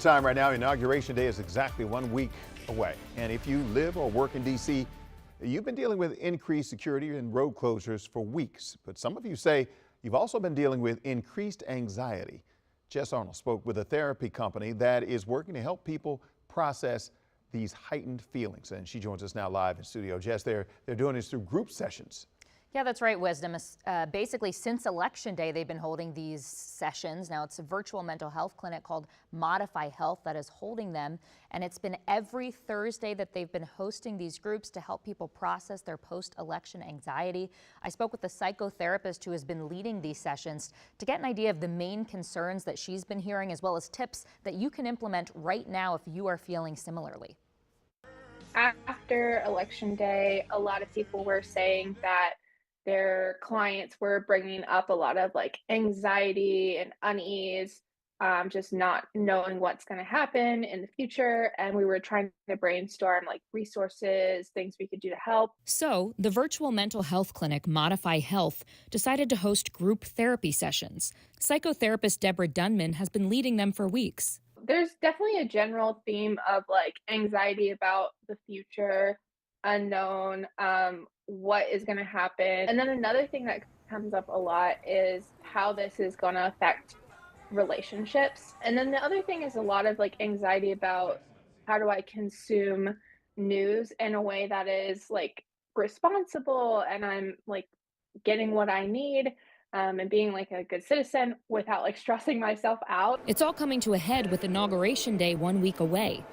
Time right now, Inauguration Day is exactly 1 week away. And if you live or work in D.C., you've been dealing with increased security and road closures for weeks. But some of you say you've also been dealing with increased anxiety. Jess Arnold spoke with a therapy company that is working to help people process these heightened feelings. And she joins us now live in studio. Jess, they're doing this through group sessions. Yeah, that's right, Wisdom. Basically, since Election Day, they've been holding these sessions. Now, it's a virtual mental health clinic called Modify Health that is holding them. And it's been every Thursday that they've been hosting these groups to help people process their post-election anxiety. I spoke with a psychotherapist who has been leading these sessions to get an idea of the main concerns that she's been hearing, as well as tips that you can implement right now if you are feeling similarly. After Election Day, a lot of people were saying that their clients were bringing up a lot of like anxiety and unease, just not knowing what's going to happen in the future. And we were trying to brainstorm like resources, things we could do to help. So, the virtual mental health clinic Modify Health decided to host group therapy sessions. Psychotherapist Deborah Dunman has been leading them for weeks. There's definitely a general theme of like anxiety about the future, unknown, what is going to happen. And then another thing that comes up a lot is how this is going to affect relationships. And then the other thing is a lot of like anxiety about how do I consume news in a way that is like responsible and I'm like getting what I need. And being like a good citizen without like stressing myself out. It's all coming to a head with Inauguration Day 1 week away.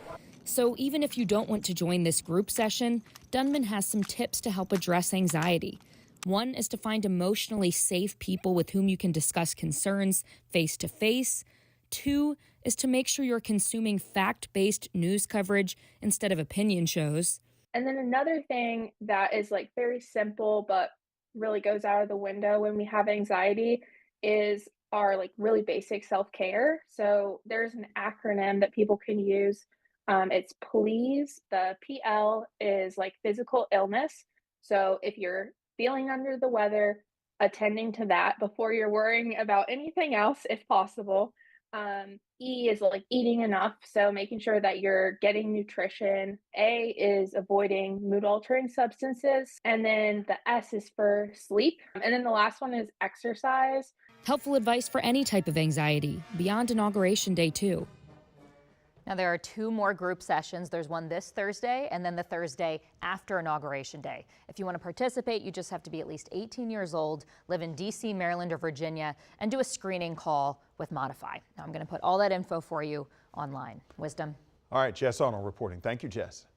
So even if you don't want to join this group session, Dunman has some tips to help address anxiety. One is to find emotionally safe people with whom you can discuss concerns face to face. Two is to make sure you're consuming fact-based news coverage instead of opinion shows. And then another thing that is like very simple but really goes out of the window when we have anxiety is our like really basic self-care. So there's an acronym that people can use. It's PLEASE. The PL is like physical illness. So if you're feeling under the weather, attending to that before you're worrying about anything else, if possible. E is like eating enough, so making sure that you're getting nutrition. A is avoiding mood altering substances. And then the S is for sleep. And then the last one is exercise. Helpful advice for any type of anxiety, beyond Inauguration Day too. Now, there are 2 more group sessions. There's one this Thursday and then the Thursday after Inauguration Day. If you want to participate, you just have to be at least 18 years old, live in D.C., Maryland, or Virginia, and do a screening call with Modify. Now, I'm going to put all that info for you online. Wisdom. All right, Jess Arnold reporting. Thank you, Jess.